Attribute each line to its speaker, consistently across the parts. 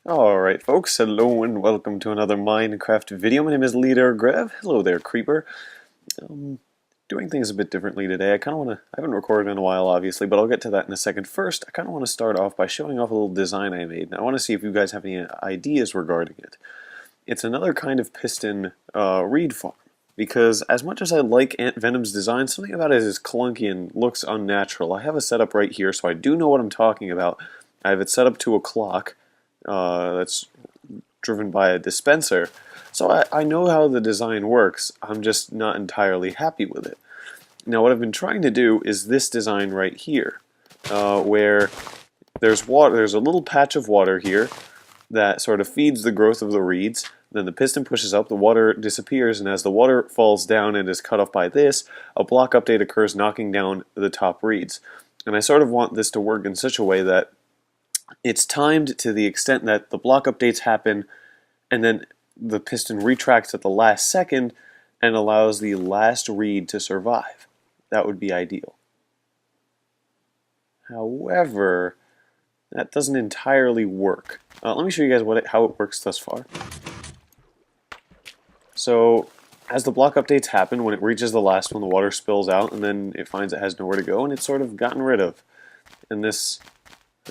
Speaker 1: Alright folks, hello and welcome to another Minecraft video. My name is LeaderGrev. Hello there, Creeper. Doing things a bit differently today. I haven't recorded in a while obviously, but I'll get to that in a second. First, I kind of want to start off by showing off a little design I made, and I want to see if you guys have any ideas regarding it. It's another kind of piston reed farm, because as much as I like Ant Venom's design, something about it is clunky and looks unnatural. I have a setup right here, so I do know what I'm talking about. I have it set up to a clock that's driven by a dispenser. So I know how the design works, I'm just not entirely happy with it. Now what I've been trying to do is this design right here, where there's a little patch of water here that sort of feeds the growth of the reeds. Then the piston pushes up, the water disappears, and as the water falls down and is cut off by this, a block update occurs knocking down the top reeds. And I sort of want this to work in such a way that it's timed to the extent that the block updates happen and then the piston retracts at the last second and allows the last reed to survive. That would be ideal. However, that doesn't entirely work. Let me show you guys how it works thus far. So, as the block updates happen, when it reaches the last one, the water spills out, and then it finds it has nowhere to go, and it's sort of gotten rid of. And this,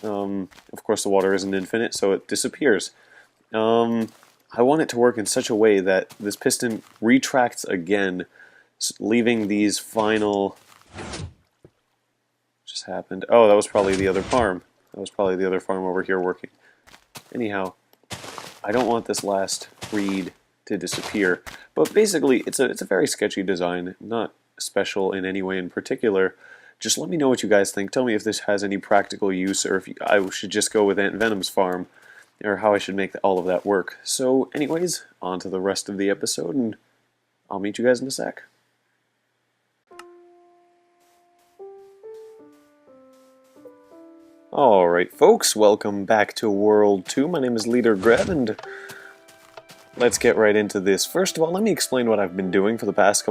Speaker 1: of course, the water isn't infinite, so it disappears. I want it to work in such a way that this piston retracts again, leaving these final... Just happened. Oh, that was probably the other farm. That was probably the other farm over here working. Anyhow, I don't want this last reed to disappear. But basically, it's a very sketchy design, not special in any way in particular. Just let me know what you guys think. Tell me if this has any practical use, or if I should just go with Ant Venom's farm, or how I should make all of that work. So anyways, on to the rest of the episode, and I'll meet you guys in a sec. Alright folks, welcome back to World 2. My name is LeaderGrev, and let's get right into this. First of all, let me explain what I've been doing for the past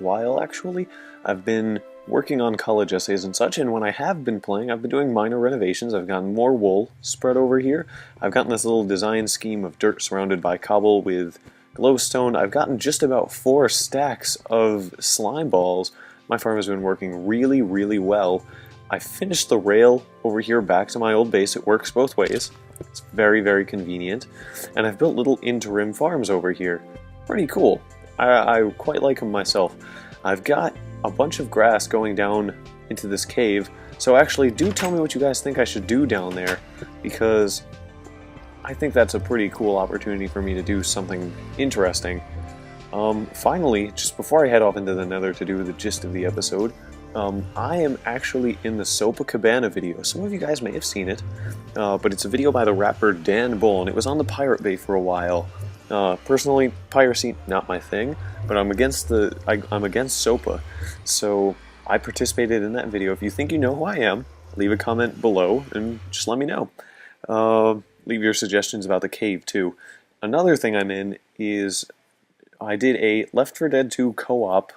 Speaker 1: while actually. I've been working on college essays and such, and when I have been playing, I've been doing minor renovations. I've gotten more wool spread over here. I've gotten this little design scheme of dirt surrounded by cobble with glowstone. I've gotten just about 4 stacks of slime balls. My farm has been working really, really well. I finished the rail over here back to my old base. It works both ways. It's very, very convenient. And I've built little interim farms over here. Pretty cool. I quite like them myself. I've got a bunch of grass going down into this cave, so actually do tell me what you guys think I should do down there, because I think that's a pretty cool opportunity for me to do something interesting. Finally, just before I head off into the nether to do the gist of the episode, I am actually in the Copacabana video. Some of you guys may have seen it, but it's a video by the rapper Dan Bull, and it was on the Pirate Bay for a while. Personally, piracy, not my thing, but I'm against SOPA, so I participated in that video. If you think you know who I am, leave a comment below and just let me know. Leave your suggestions about the cave too. Another thing I'm in is I did a Left 4 Dead 2 co-op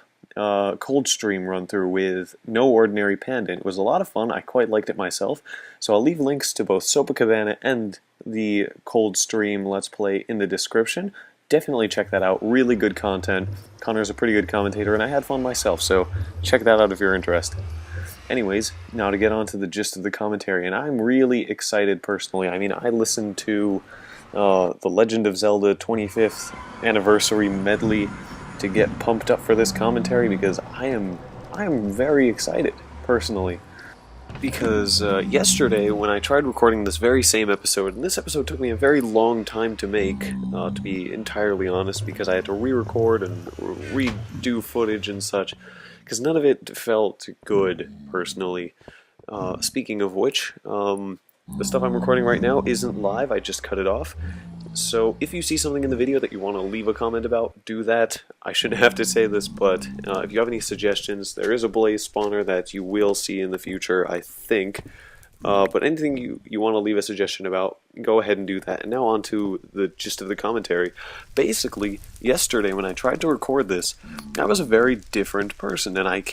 Speaker 1: cold stream run through with No Ordinary Panda. It was a lot of fun. I quite liked it myself, so I'll leave links to both Copacabana and the cold stream Let's Play in the description. Definitely check that out. Really good content. Connor's a pretty good commentator, and I had fun myself, so check that out if you're interested. Anyways, now to get on to the gist of the commentary, and I'm really excited personally. I mean, I listened to the Legend of Zelda 25th Anniversary Medley to get pumped up for this commentary, because I am very excited, personally. Because yesterday, when I tried recording this very same episode, and this episode took me a very long time to make, to be entirely honest, because I had to re-record and redo footage and such, because none of it felt good, personally. Speaking of which, the stuff I'm recording right now isn't live, I just cut it off. So if you see something in the video that you want to leave a comment about, do that. I shouldn't have to say this, but if you have any suggestions, there is a blaze spawner that you will see in the future, I think. But anything you want to leave a suggestion about, go ahead and do that. And now on to the gist of the commentary. Basically, yesterday when I tried to record this, I was a very different person, and I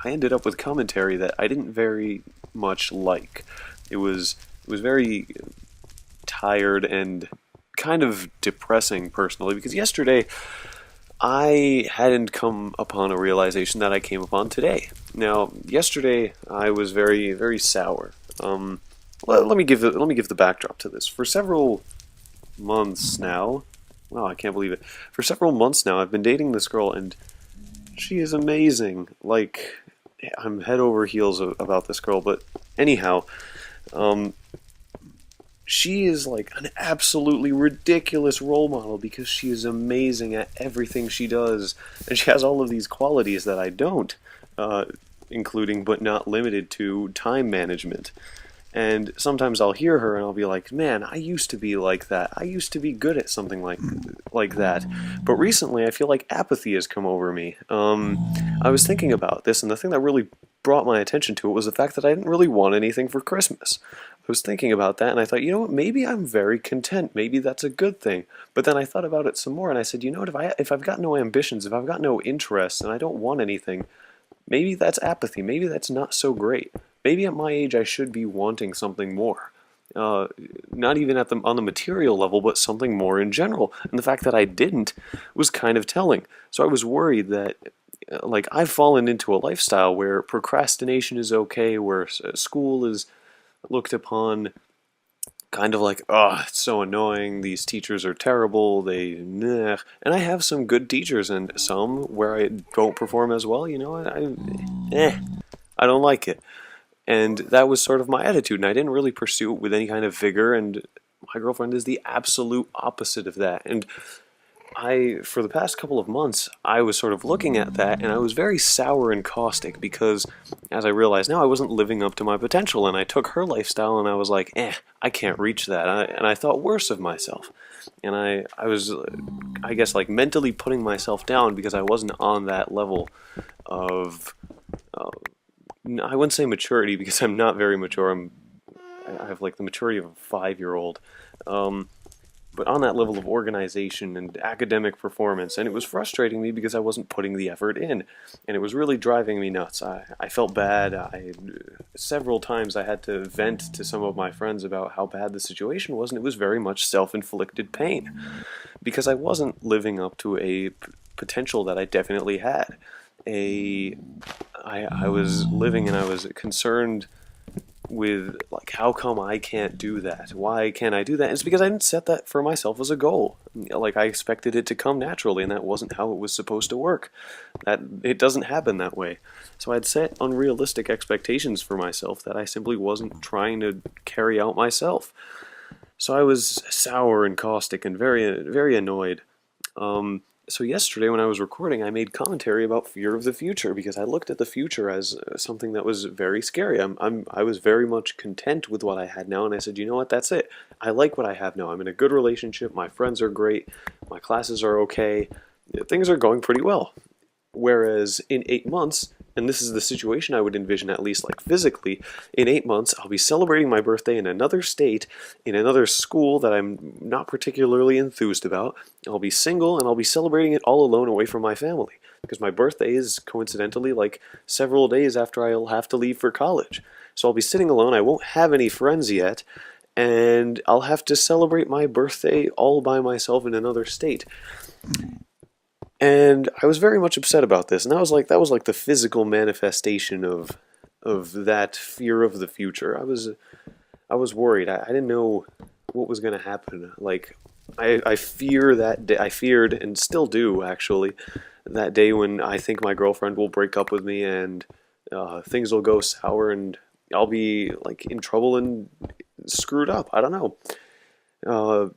Speaker 1: ended up with commentary that I didn't very much like. It was very tired and kind of depressing personally, because yesterday I hadn't come upon a realization that I came upon today. Now, yesterday I was very, very sour. Let me give the backdrop to this. For several months now, wow, I can't believe it. For several months now, I've been dating this girl, and she is amazing. Like, I'm head over heels about this girl, but anyhow, she is like an absolutely ridiculous role model because she is amazing at everything she does, and she has all of these qualities that I don't, including but not limited to time management. And sometimes I'll hear her and I'll be like, man, I used to be like that. I used to be good at something like that. But recently I feel like apathy has come over me. I was thinking about this, and the thing that really brought my attention to it was the fact that I didn't really want anything for Christmas. I was thinking about that, and I thought, you know what, maybe I'm very content. Maybe that's a good thing. But then I thought about it some more, and I said, you know what, if I've got no ambitions, if I've got no interests, and I don't want anything, maybe that's apathy. Maybe that's not so great. Maybe at my age I should be wanting something more. Not even on the material level, but something more in general. And the fact that I didn't was kind of telling. So I was worried that, like, I've fallen into a lifestyle where procrastination is okay, where school is looked upon kind of like, oh, it's so annoying, these teachers are terrible, and I have some good teachers and some where I don't perform as well, you know, I don't like it. And that was sort of my attitude, and I didn't really pursue it with any kind of vigor, and my girlfriend is the absolute opposite of that. And for the past couple of months, I was sort of looking at that, and I was very sour and caustic because, as I realized now, I wasn't living up to my potential, and I took her lifestyle, and I was like, I can't reach that, and I thought worse of myself. And I was, I guess, like, mentally putting myself down because I wasn't on that level of... I wouldn't say maturity because I'm not very mature. I have like the maturity of a 5-year-old, but on that level of organization and academic performance, and it was frustrating me because I wasn't putting the effort in, and it was really driving me nuts. I felt bad. Several times I had to vent to some of my friends about how bad the situation was, and it was very much self-inflicted pain because I wasn't living up to a potential that I definitely had. I was living and I was concerned with, like, how come I can't do that? Why can't I do that? And it's because I didn't set that for myself as a goal. Like, I expected it to come naturally, and that wasn't how it was supposed to work. It doesn't happen that way. So I'd set unrealistic expectations for myself that I simply wasn't trying to carry out myself. So I was sour and caustic and very, very annoyed. So yesterday when I was recording, I made commentary about fear of the future because I looked at the future as something that was very scary. I was very much content with what I had now, and I said, you know what, that's it. I like what I have now. I'm in a good relationship. My friends are great. My classes are okay. Things are going pretty well. Whereas in 8 months, and this is the situation I would envision, at least like physically, in 8 months I'll be celebrating my birthday in another state, in another school that I'm not particularly enthused about. I'll be single, and I'll be celebrating it all alone away from my family, because my birthday is coincidentally like several days after I'll have to leave for college. So I'll be sitting alone, I won't have any friends yet, and I'll have to celebrate my birthday all by myself in another state. And I was very much upset about this, and that was like the physical manifestation of that fear of the future. I was worried. I didn't know what was going to happen. Like, I fear that day. I feared, and still do actually, that day when I think my girlfriend will break up with me and things will go sour and I'll be like in trouble and screwed up. I don't know.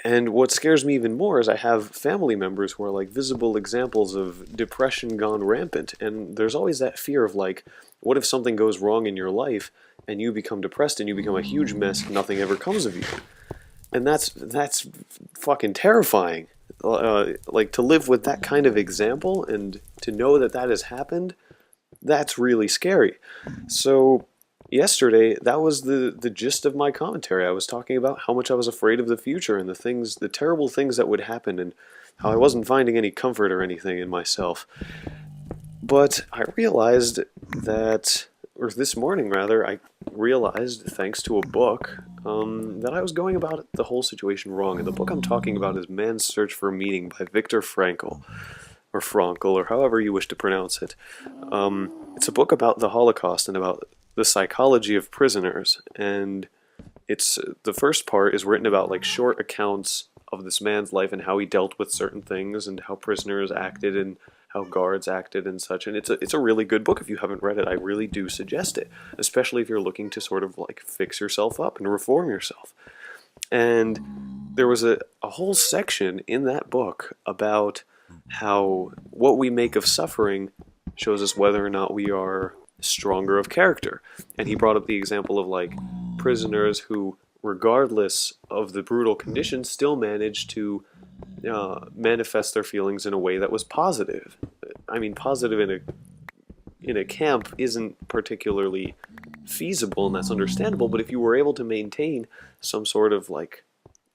Speaker 1: And what scares me even more is I have family members who are like visible examples of depression gone rampant, and there's always that fear of like, what if something goes wrong in your life and you become depressed and you become a huge mess and nothing ever comes of you? And that's fucking terrifying. Like, to live with that kind of example and to know that that has happened, that's really scary. So yesterday, that was the gist of my commentary. I was talking about how much I was afraid of the future and the terrible things that would happen, and how I wasn't finding any comfort or anything in myself. But I realized that or this morning rather, I realized, thanks to a book, that I was going about the whole situation wrong. And the book I'm talking about is Man's Search for Meaning by Viktor Frankl, or Frankl, or however you wish to pronounce it. It's a book about the Holocaust and about the psychology of prisoners, and it's the first part is written about like short accounts of this man's life and how he dealt with certain things and how prisoners acted and how guards acted and such. And it's a really good book. If you haven't read it, I really do suggest it, especially if you're looking to sort of like fix yourself up and reform yourself. And there was a whole section in that book about how what we make of suffering shows us whether or not we are stronger of character. And he brought up the example of like prisoners who, regardless of the brutal conditions, still managed to manifest their feelings in a way that was positive. I mean, positive in a camp isn't particularly feasible, and that's understandable, but if you were able to maintain some sort of like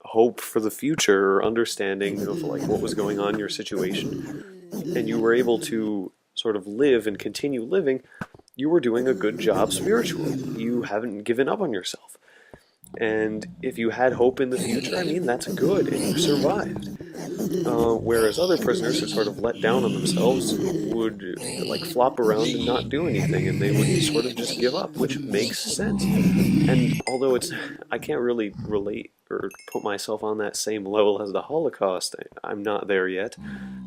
Speaker 1: hope for the future or understanding of like what was going on in your situation, and you were able to sort of live and continue living, you were doing a good job spiritually. You haven't given up on yourself. And if you had hope in the future, I mean, that's good, and you survived. Whereas other prisoners who sort of let down on themselves would like flop around and not do anything, and they would sort of just give up, which makes sense. And although I can't really relate or put myself on that same level as the Holocaust, I'm not there yet,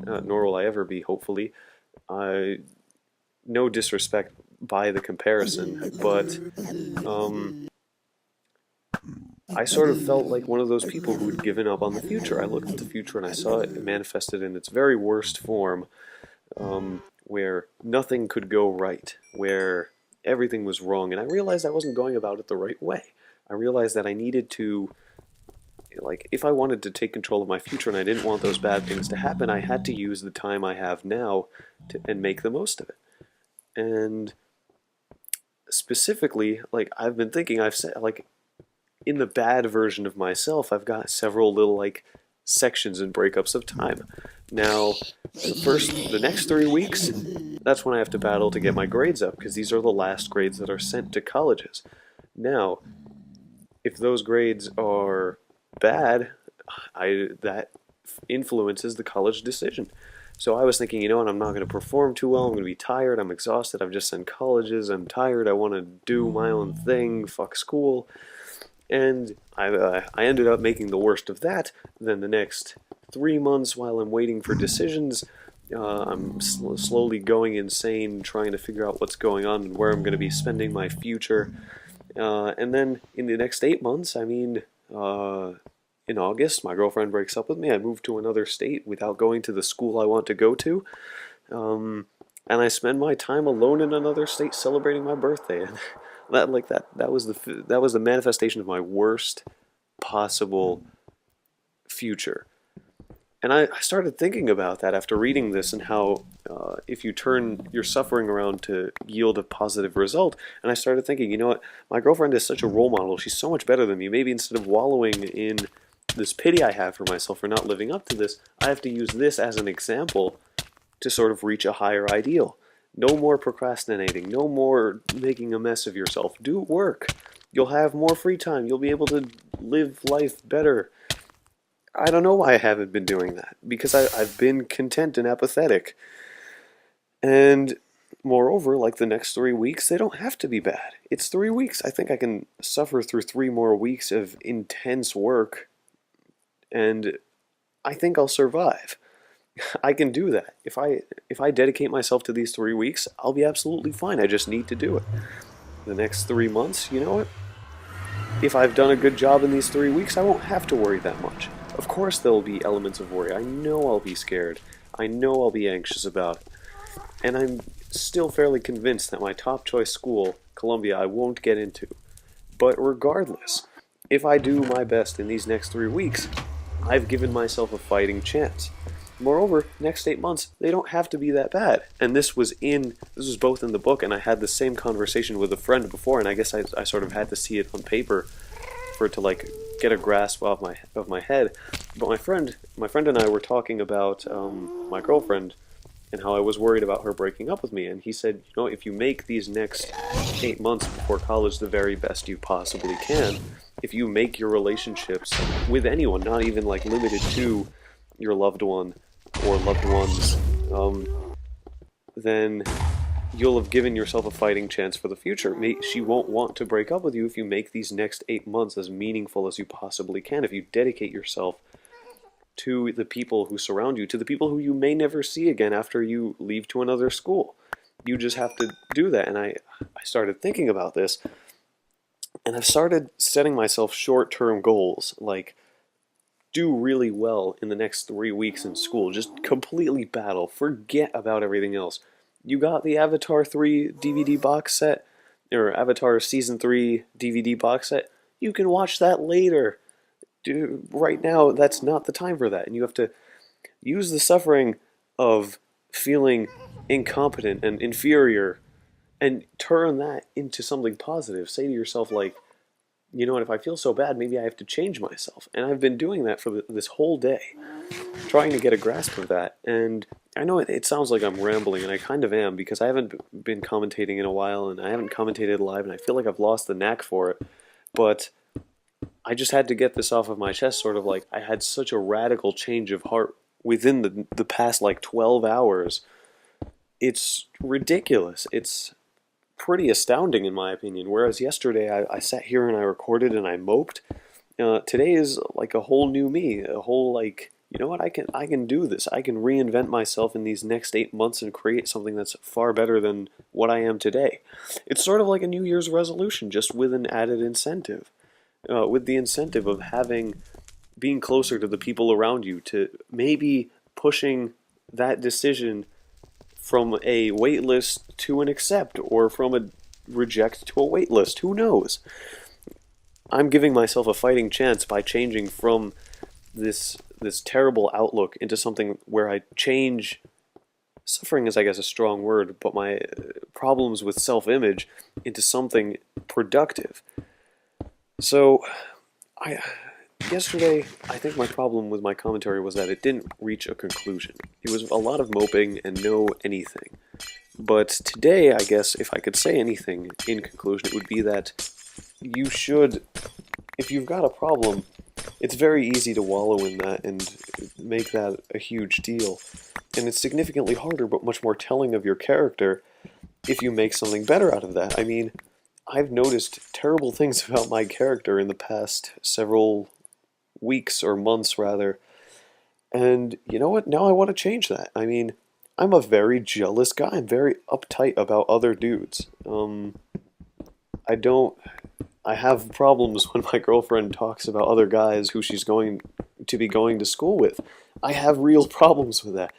Speaker 1: nor will I ever be, hopefully. No disrespect by the comparison, but I sort of felt like one of those people who had given up on the future. I looked at the future and I saw it manifested in its very worst form, where nothing could go right, where everything was wrong, and I realized I wasn't going about it the right way. I realized that I needed to, like, if I wanted to take control of my future and I didn't want those bad things to happen, I had to use the time I have now and make the most of it. And specifically, like, I've been thinking, I've said, like, in the bad version of myself, I've got several little, like, sections and breakups of time. Now, the next 3 weeks, that's when I have to battle to get my grades up, because these are the last grades that are sent to colleges. Now, if those grades are bad, that influences the college decision. So I was thinking, you know what, I'm not going to perform too well, I'm going to be tired, I'm exhausted, I've just sent colleges, I'm tired, I want to do my own thing, fuck school. And I ended up making the worst of that. Then the next 3 months, while I'm waiting for decisions, I'm slowly going insane, trying to figure out what's going on and where I'm going to be spending my future. And then in the next 8 months, I mean, in August, my girlfriend breaks up with me. I move to another state without going to the school I want to go to. And I spend my time alone in another state celebrating my birthday. And that was the manifestation of my worst possible future. And I started thinking about that after reading this, and how if you turn your suffering around to yield a positive result. And I started thinking, you know what, my girlfriend is such a role model, she's so much better than me. Maybe instead of wallowing in this pity I have for myself for not living up to this, I have to use this as an example to sort of reach a higher ideal. No more procrastinating, no more making a mess of yourself. Do work. You'll have more free time. You'll be able to live life better. I don't know why I haven't been doing that, because I've been content and apathetic. And moreover, like the next 3 weeks, they don't have to be bad. It's 3 weeks. I think I can suffer through 3 more weeks of intense work, and I think I'll survive. I can do that. If I dedicate myself to these 3 weeks, I'll be absolutely fine. I just need to do it. The next 3 months, you know what? If I've done a good job in these 3 weeks, I won't have to worry that much. Of course there'll be elements of worry. I know I'll be scared. I know I'll be anxious about it. And I'm still fairly convinced that my top choice school, Columbia, I won't get into. But regardless, if I do my best in these next 3 weeks, I've given myself a fighting chance. Moreover, next 8 months, they don't have to be that bad. And this was both in the book, and I had the same conversation with a friend before, and I guess I sort of had to see it on paper for it to like get a grasp of my head. But my friend and I were talking about my girlfriend and how I was worried about her breaking up with me. And he said, you know, if you make these next 8 months before college the very best you possibly can, if you make your relationships with anyone, not even like limited to your loved one or loved ones, then you'll have given yourself a fighting chance for the future. She won't want to break up with you if you make these next 8 months as meaningful as you possibly can, if you dedicate yourself to the people who surround you, to the people who you may never see again after you leave to another school. You just have to do that. And I started thinking about this, and I've started setting myself short-term goals, like do really well in the next 3 weeks in school. Just completely battle. Forget about everything else. You got the Avatar 3 DVD box set, or Avatar Season 3 DVD box set. You can watch that later. Dude, right now, that's not the time for that. And you have to use the suffering of feeling incompetent and inferior and turn that into something positive. Say to yourself, like, you know what, if I feel so bad, maybe I have to change myself. And I've been doing that for this whole day, trying to get a grasp of that. And I know it sounds like I'm rambling, and I kind of am, because I haven't been commentating in a while, and I haven't commentated live, and I feel like I've lost the knack for it. But I just had to get this off of my chest, sort of like I had such a radical change of heart within the past like 12 hours. It's ridiculous. It's pretty astounding in my opinion. Whereas yesterday I sat here and I recorded and I moped. Today is like a whole new me, a whole like, you know what, I can do this. I can reinvent myself in these next 8 months and create something that's far better than what I am today. It's sort of like a New Year's resolution, just with an added incentive. With the incentive of being closer to the people around you, to maybe pushing that decision from a wait list to an accept, or from a reject to a wait list. Who knows? I'm giving myself a fighting chance by changing from this terrible outlook into something where I change. Suffering is, I guess, a strong word, but my problems with self-image into something productive. So, yesterday, I think my problem with my commentary was that it didn't reach a conclusion. It was a lot of moping and no anything. But today, I guess, if I could say anything in conclusion, it would be that you should, if you've got a problem, it's very easy to wallow in that and make that a huge deal. And it's significantly harder, but much more telling of your character if you make something better out of that. I mean, I've noticed terrible things about my character in the past several weeks, or months rather, and you know what, now I want to change that. I mean, I'm a very jealous guy. I'm very uptight about other dudes. I have problems when my girlfriend talks about other guys who she's going to school with. I have real problems with that.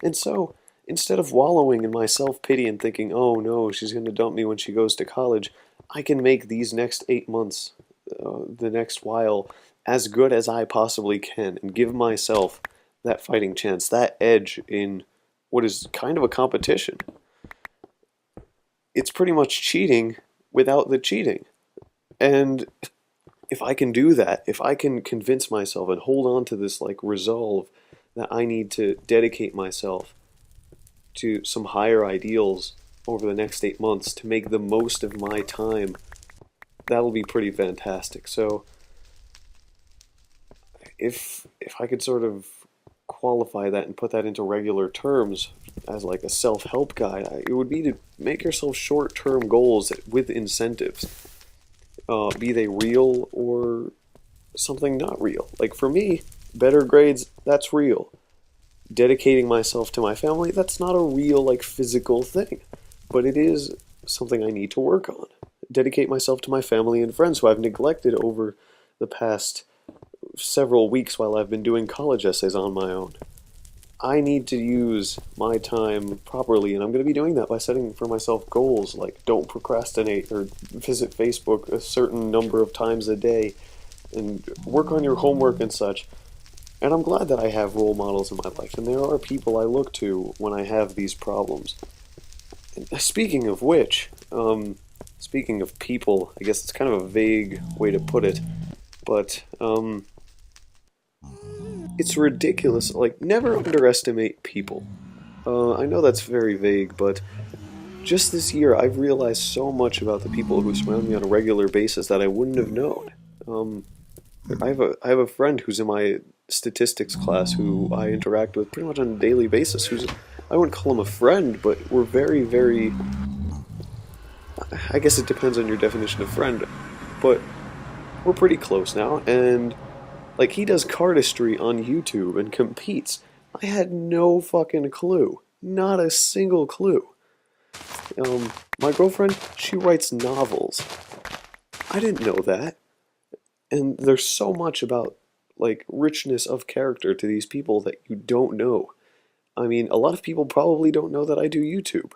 Speaker 1: And so, instead of wallowing in my self-pity and thinking, oh no, she's going to dump me when she goes to college, I can make these next 8 months, the next while, as good as I possibly can, and give myself that fighting chance, that edge in what is kind of a competition. It's pretty much cheating without the cheating. And if I can do that, if I can convince myself and hold on to this like resolve that I need to dedicate myself to some higher ideals over the next 8 months to make the most of my time, that'll be pretty fantastic. So if I could sort of qualify that and put that into regular terms as like a self-help guide, it would be to make yourself short-term goals with incentives. Be they real or something not real. Like for me, better grades, that's real. Dedicating myself to my family, that's not a real like physical thing, but it is something I need to work on. Dedicate myself to my family and friends who I've neglected over the past several weeks while I've been doing college essays on my own. I need to use my time properly, and I'm going to be doing that by setting for myself goals like don't procrastinate or visit Facebook a certain number of times a day and work on your homework and such. And I'm glad that I have role models in my life, and there are people I look to when I have these problems. And speaking of which, speaking of people, I guess it's kind of a vague way to put it, but it's ridiculous. Like, never underestimate people. I know that's very vague, but just this year I've realized so much about the people who surround me on a regular basis that I wouldn't have known. Um, I have a friend who's in my statistics class who I interact with pretty much on a daily basis. I wouldn't call him a friend, but we're very, very. I guess it depends on your definition of friend, but we're pretty close now. And like he does cardistry on YouTube and competes. I had no fucking clue, not a single clue. My girlfriend, she writes novels. I didn't know that. And there's so much about like richness of character to these people that you don't know. I mean, a lot of people probably don't know that I do YouTube.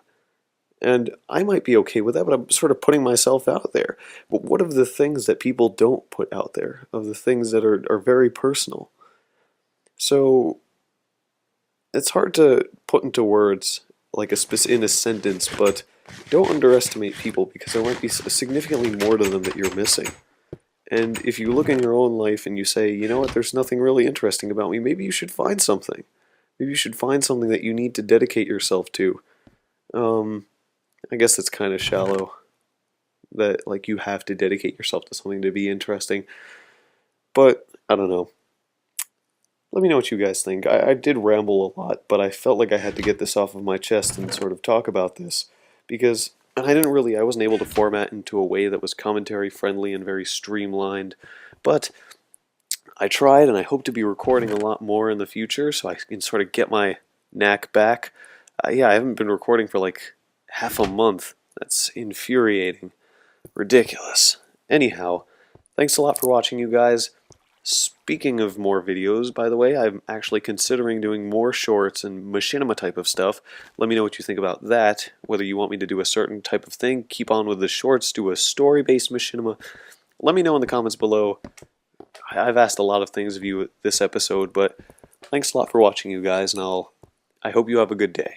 Speaker 1: And I might be okay with that, but I'm sort of putting myself out there. But what of the things that people don't put out there? Of the things that are very personal? So it's hard to put into words like in a sentence, but don't underestimate people because there might be significantly more to them that you're missing. And if you look in your own life and you say, you know what, there's nothing really interesting about me, maybe you should find something. Maybe you should find something that you need to dedicate yourself to. I guess it's kind of shallow that like you have to dedicate yourself to something to be interesting. But I don't know. Let me know what you guys think. I did ramble a lot, but I felt like I had to get this off of my chest and sort of talk about this because I wasn't able to format into a way that was commentary friendly and very streamlined, but I tried and I hope to be recording a lot more in the future so I can sort of get my knack back. Yeah, I haven't been recording for like half a month. That's infuriating. Ridiculous. Anyhow, thanks a lot for watching, you guys. Speaking of more videos, by the way, I'm actually considering doing more shorts and machinima type of stuff. Let me know what you think about that, whether you want me to do a certain type of thing, keep on with the shorts, do a story-based machinima. Let me know in the comments below. I've asked a lot of things of you this episode, but thanks a lot for watching, you guys, and I hope you have a good day.